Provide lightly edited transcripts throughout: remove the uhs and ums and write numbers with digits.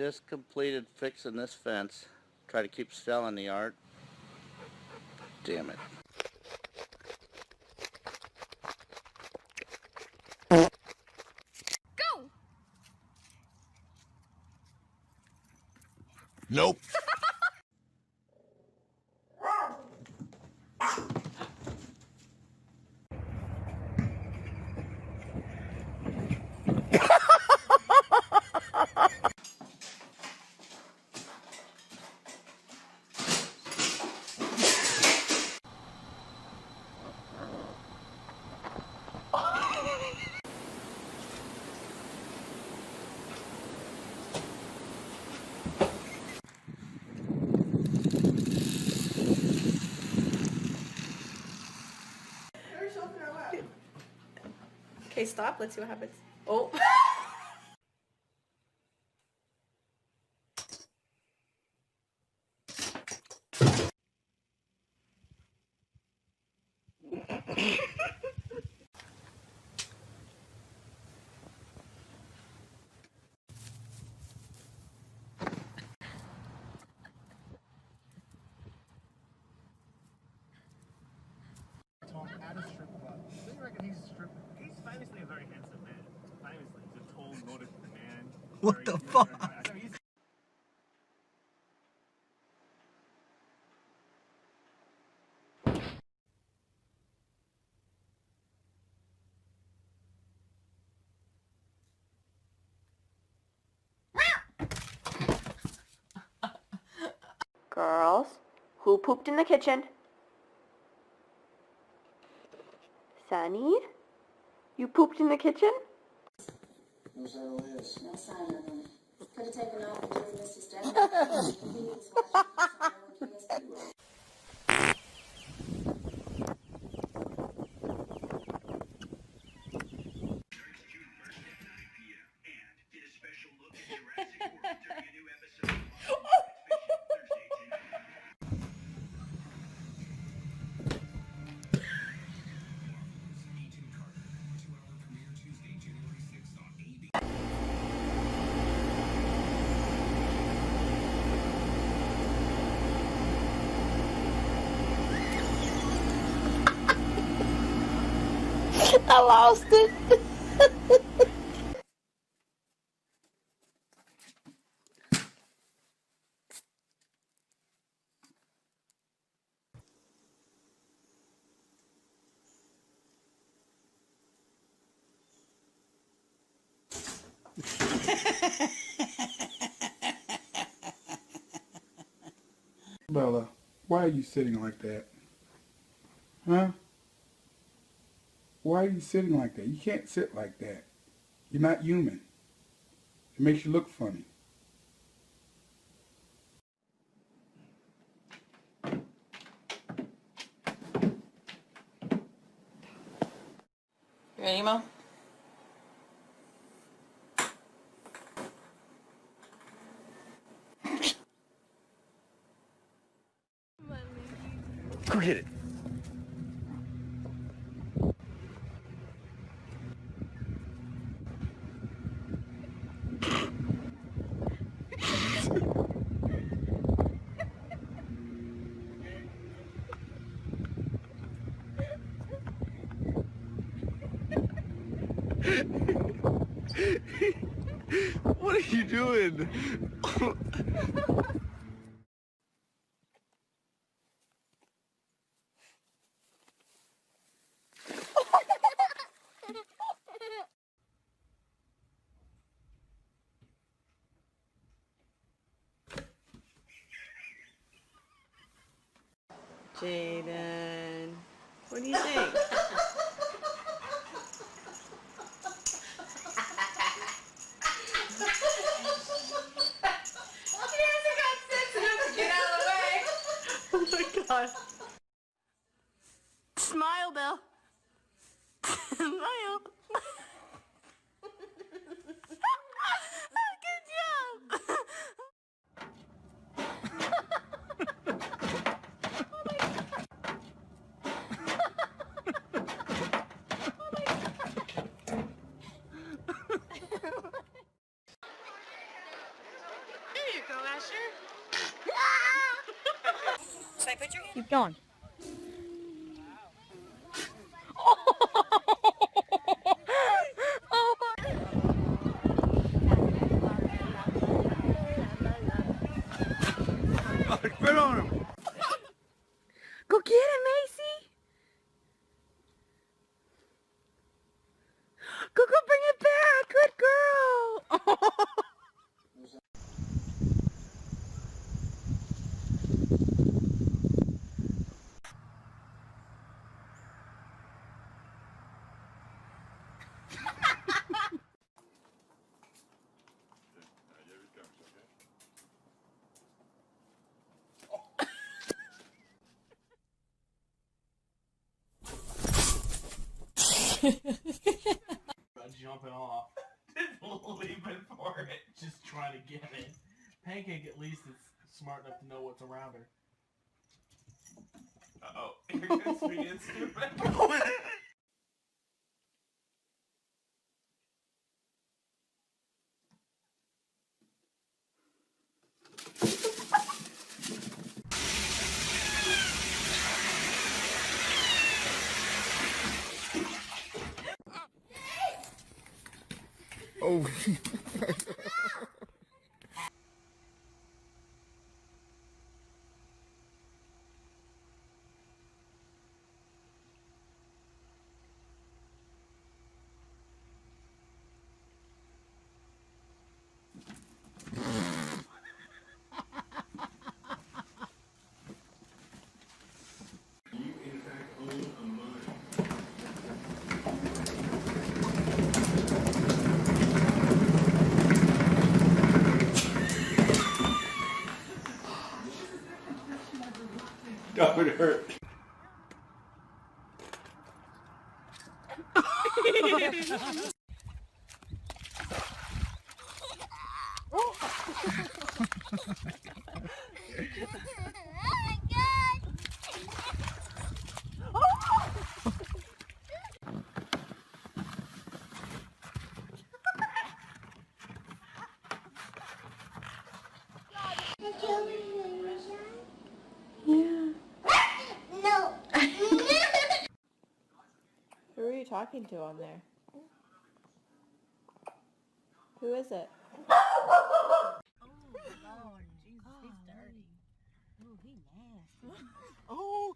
just completed fixing this fence. Try to keep Stella in the yard. Damn it. Go! Nope. Okay, stop. Let's see what happens. Oh. At a strip club. Do you reckon he's a stripper? He's famously a very handsome man. Famously, he's a tall Nordic man. What the fuck? So he's Girls, who pooped in the kitchen? Sunny? You pooped in the kitchen? No sign of Liz. No sign of him. Could have taken off and driven Mr. Stedman. He was watching the sign of I lost it. Bella, why are you sitting like that? Huh? Why are you sitting like that? You can't sit like that. You're not human. It makes you look funny. You ready, Mo? Go hit it. What are you doing? Jaden, what do you think? Oh my god. Smile, Bill. Smile. Good job. Should I put your hand? Keep going. Oh my. Spit on him. Go get him, Macy. Go bring it back. Good girl. Jumping off, leaping for it, just trying to get it. Pancake at least is smart enough to know what's around her. Uh-oh, here goes being stupid. Oh. That would hurt. Who are you talking to on there? Who is it? Oh Lord, Jesus, he's dirty. Oh, he nasty. Oh.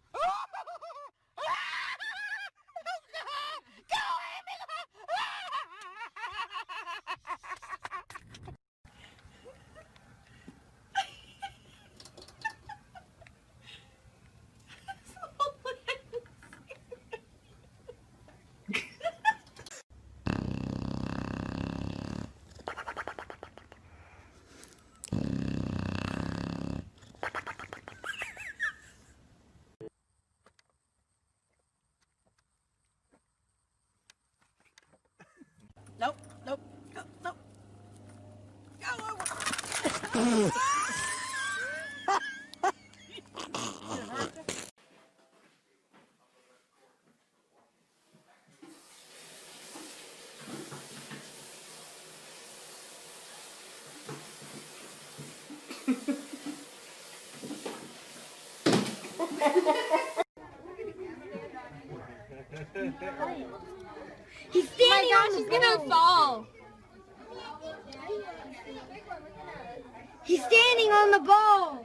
Nope. Nope. Nope. Nope. Go over. He's standing on she's gonna fall. He's standing on the ball.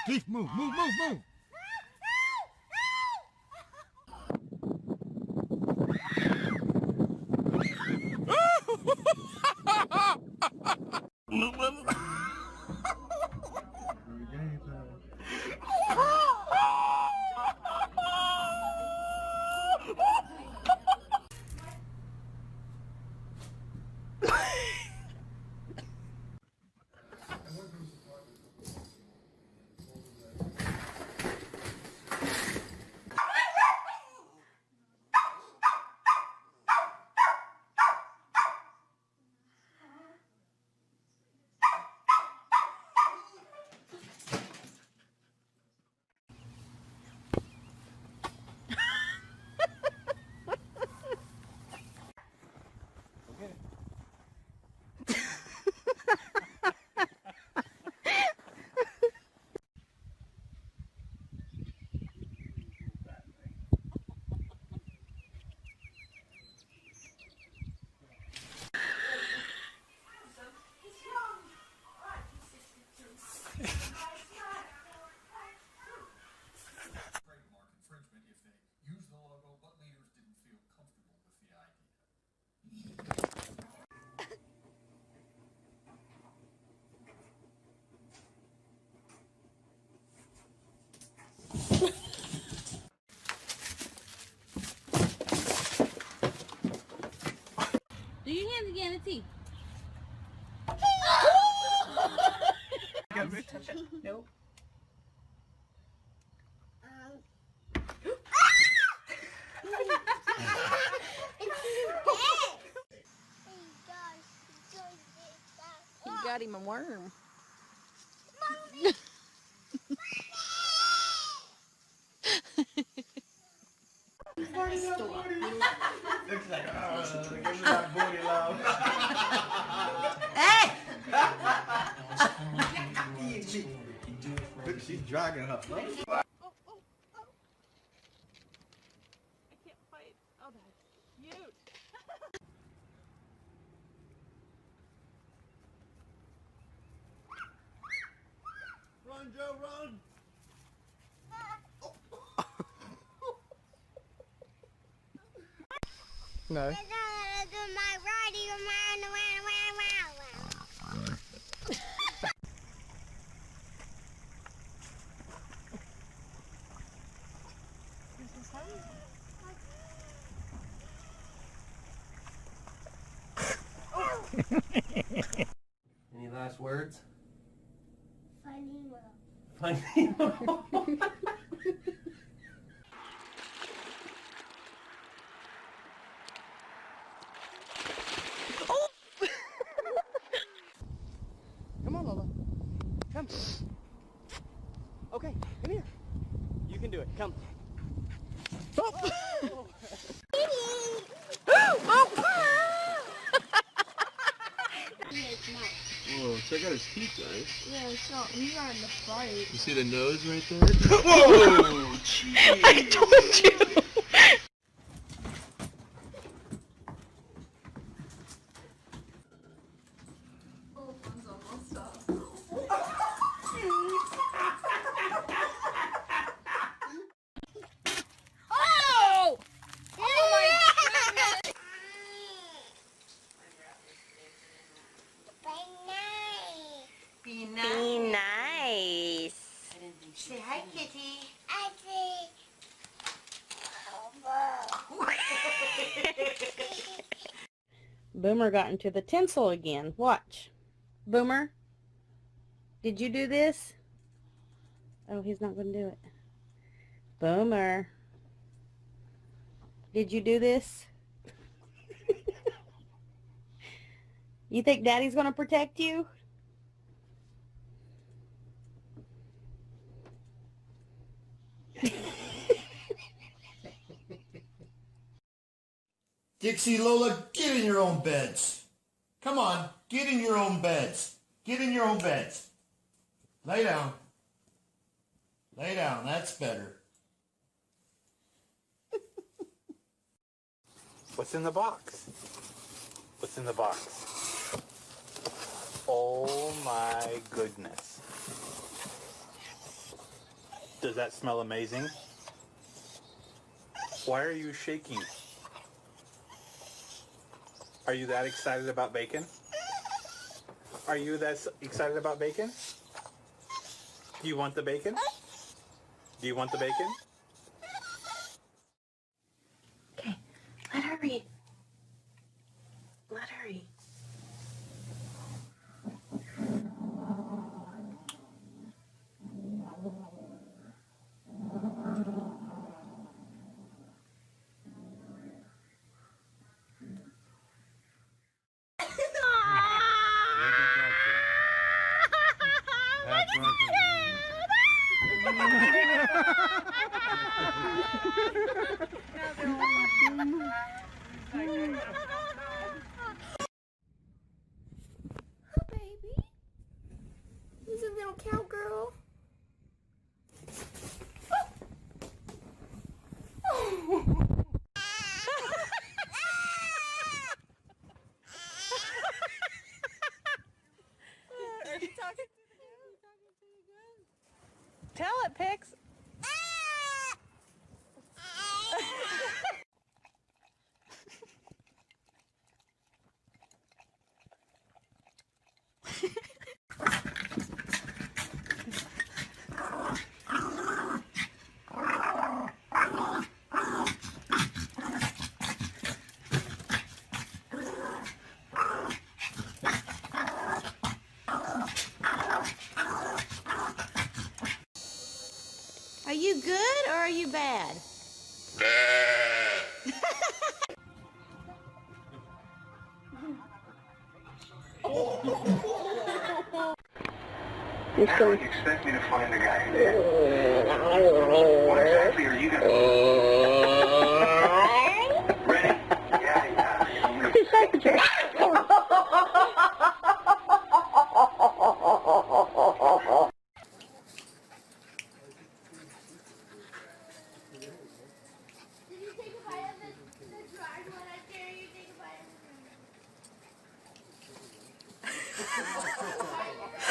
Keith, move. see. Nope. He got him a worm. Looks like, give me that booty love. Look, she's dragging her. I can't fight. Oh, that's cute. Run, Joe, run! No. Any last words? Funny Funny. Come on, Lola. Come. Okay, come here. You can do it. Come. Whoa, check out his teeth, guys. Yeah, so he's on the fight. You see the nose right there? Whoa! Jeez. I told you. Oh! Oh my goodness! Be nice. Say hi, kitty. Boomer got into the tinsel again. Watch. Boomer, did you do this? Oh, he's not going to do it. Boomer, did you do this? You think Daddy's going to protect you? Dixie, Lola, get in your own beds. Come on, get in your own beds. Get in your own beds. Lay down. Lay down, that's better. What's in the box? What's in the box? Oh my goodness. Does that smell amazing? Why are you shaking? Are you that excited about bacon? Are you that excited about bacon? Do you want the bacon? Do you want the bacon? Okay, let her read. Let her read. Baby. He's a little cowgirl. Tell it, Pix. You're Now still... you expect me to find the guy who did. What exactly are you going to do? Ready? Yeah. Did you take a bite of the dried one? I dare you take a bite of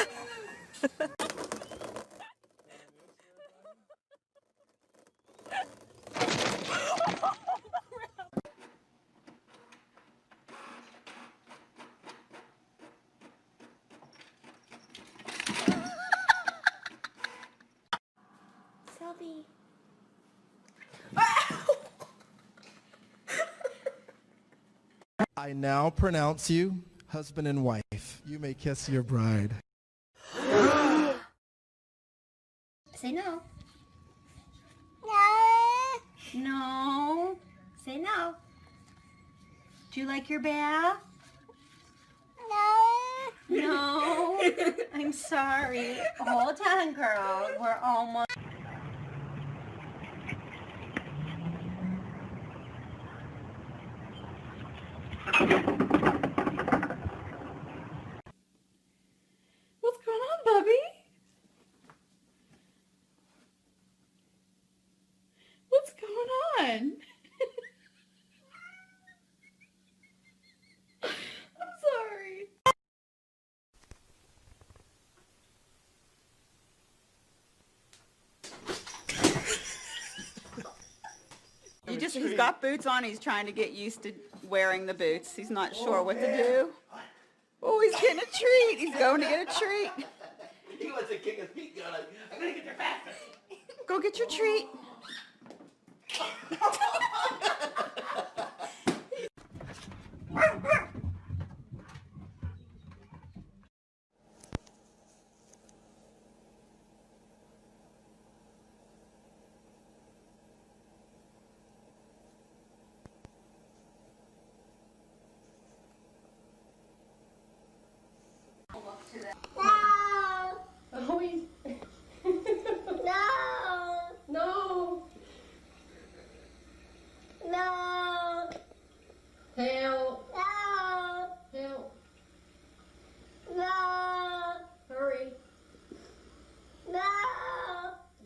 Selby. I now pronounce you husband and wife. You may kiss your bride. Say no. No. Say no. Do you like your bath? No. I'm sorry. Hold on, girl. We're almost... What's going on, Bubby? What's going on? I'm sorry. He's got boots on. He's trying to get used to wearing the boots. He's not sure what to do. Oh, he's getting a treat. He's going to get a treat. He wants to kick his feet going. I'm going to get there faster. Go get your treat.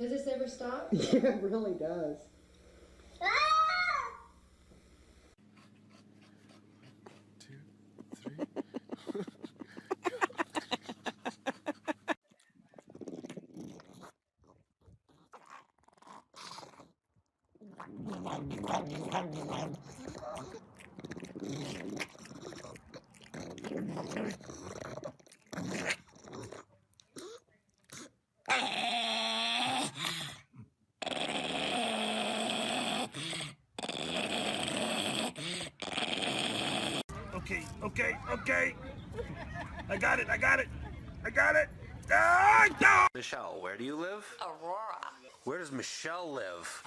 Does this ever stop? Yeah, it really does. Okay. I got it. Michelle, where do you live? Aurora. Where does Michelle live?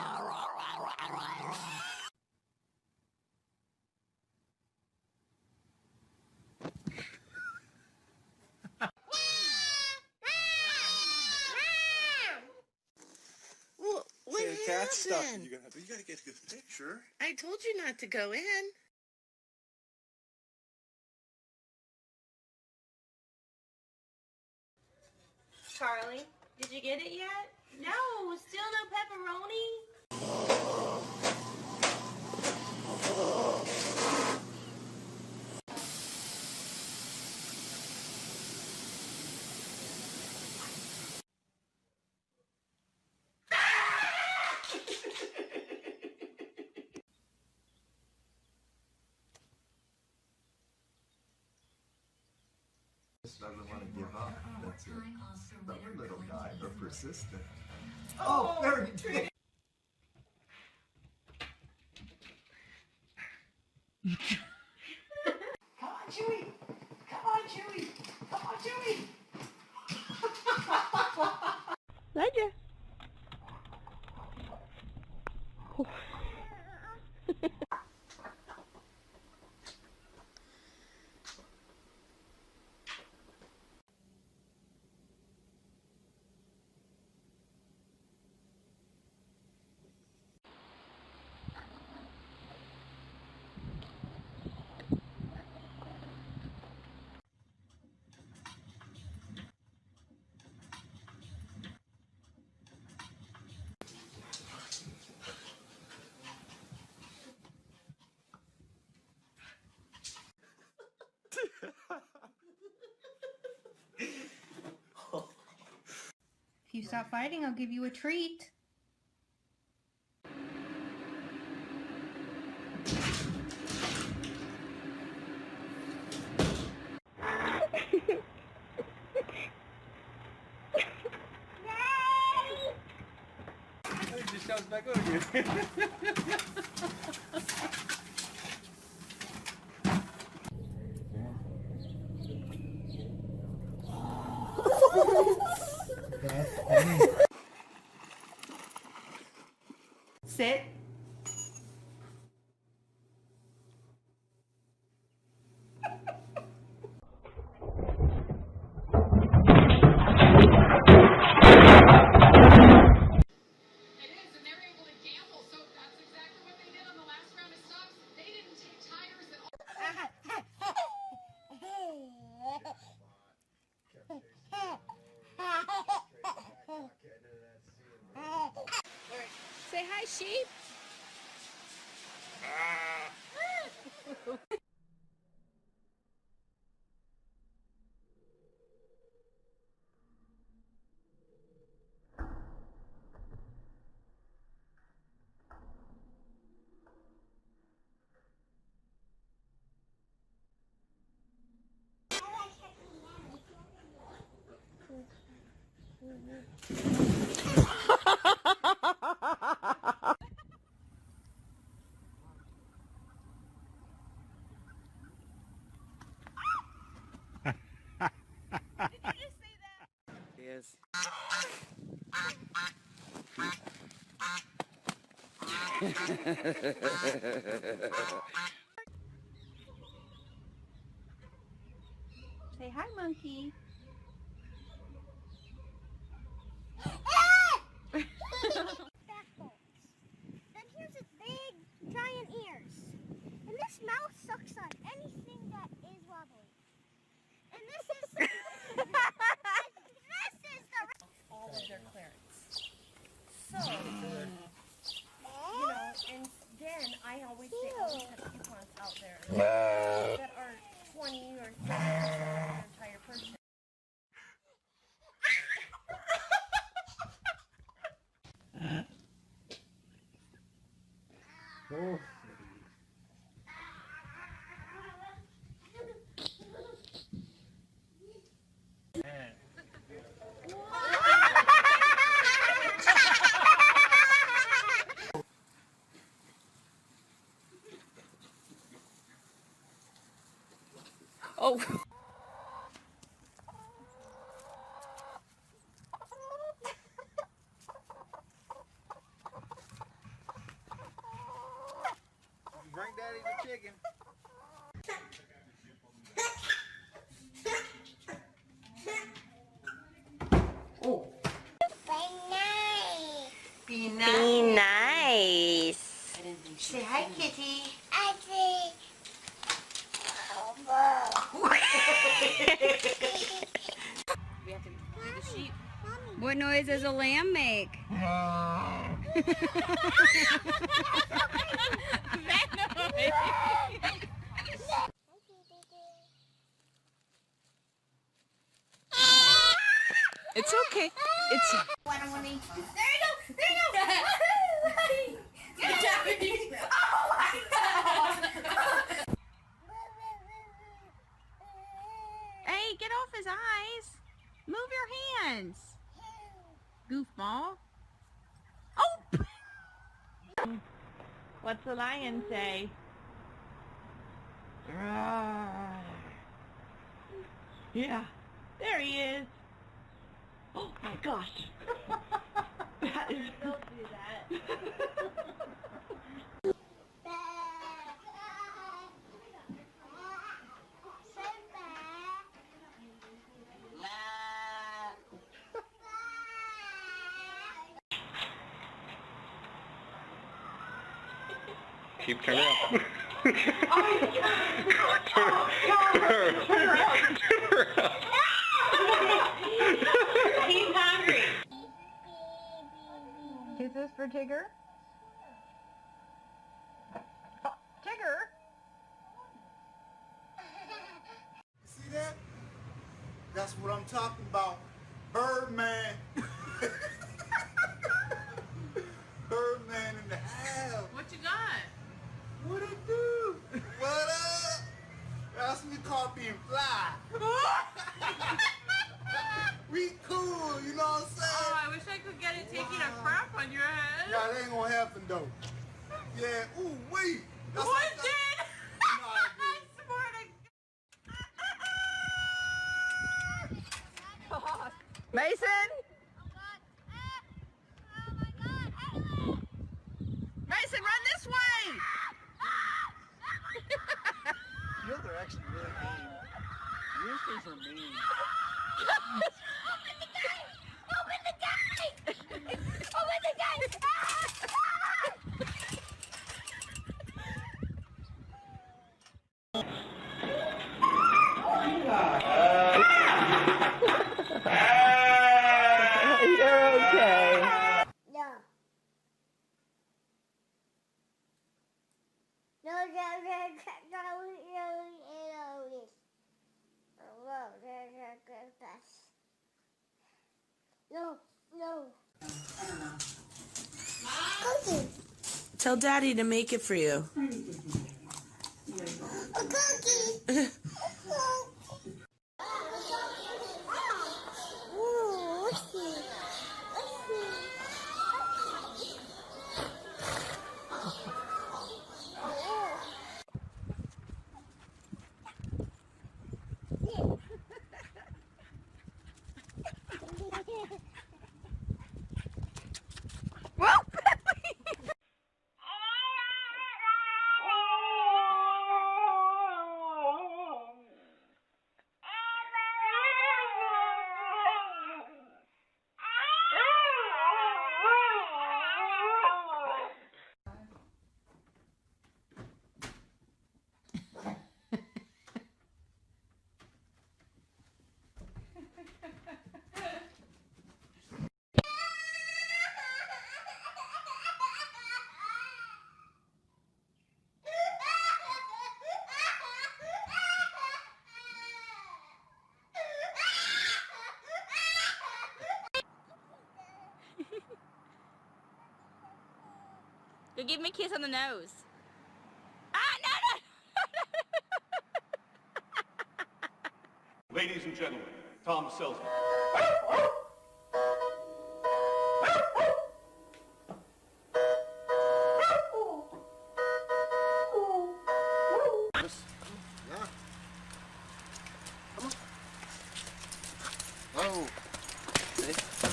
What Cat stuff. You gotta get a good picture. I told you not to go in. Charlie, did you get it yet? No, still no pepperoni? Doesn't want to give up. That's it. Stubborn little guy, but persistent. Oh, very good. Come on, Chewie. Roger. you stop fighting, I'll give you a treat. It just jumps back over you. Sit. Say hi, sheep. Yes. Say hi, monkey. Then here's its big, giant ears. And this mouth sucks on anything that is wobbly. And this is... and this is the... All of their clearance. So, you know, and then I always say always have coupons out there that are 20 or 30% off their entire purchase. Oh. Oh. Bring Daddy the chicken. Oh. Be nice. Be nice. Say hi, kitty. We have to do the sheep. What noise does a lamb make? That noise. It's okay. It's. There you go! There you go! Good job! Oh my god! Hey, get off his eyes. Move your hands. Goofball. Oh! What's the lion say? Yeah, there he is. Oh my gosh. That is... Don't do that. Keep turning around. Turn around. He's hungry. Kisses for Tigger. Oh, Tigger. See that? That's what I'm talking about. Birdman. Birdman in the house. What you got? What it do? What up? That's me copy and fly. We cool, you know what I'm saying? Oh, I wish I could get it taking a crap on your head. Yeah, that ain't gonna happen though. Yeah, ooh, wait. That's What like that. did? No, I didn't. I swear to God. Mason? Mason, run this way! You guys are actually really mean. Your things are mean. Open the gate! Open the gate! Open the gate! You're okay. No. No, no. Cookie. Tell Daddy to make it for you. A cookie. Ooh, let's see. Go give me a kiss on the nose. Ah, no, no! Ladies and gentlemen, Tom Selznick.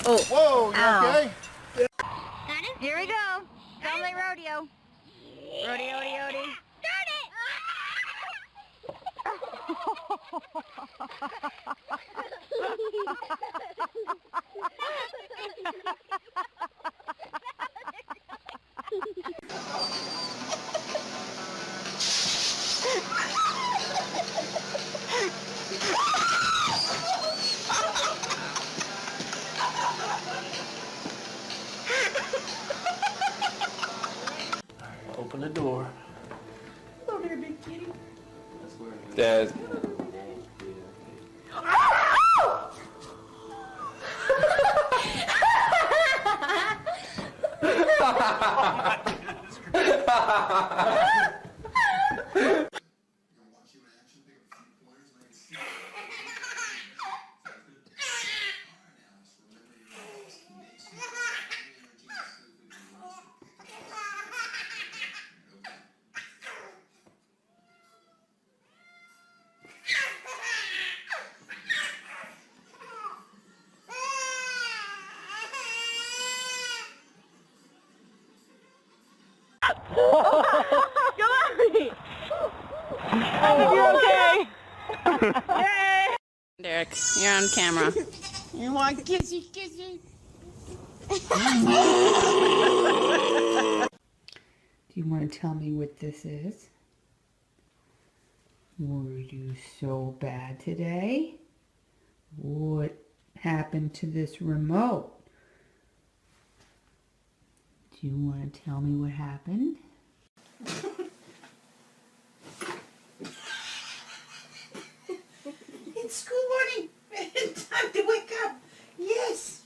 Oh. Whoa, you okay? Here we go. Family rodeo. Rodeo, rodeo. Open the door. Hello there, big kitty. Dad. You're okay. Yay! Derek, you're on camera. You want kissy kissy? Do you want to tell me what this is? Were you so bad today? What happened to this remote? Do you want to tell me what happened? It's school morning. Time to wake up. Yes.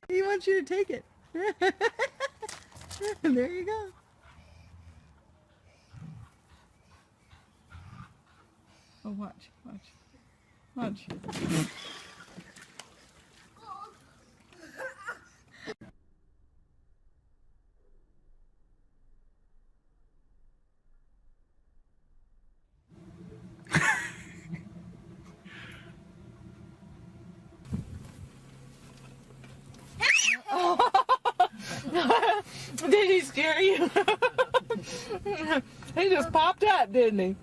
He wants you to take it. There you go. Oh, watch, watch, watch. Did he scare you? He just popped up, didn't he?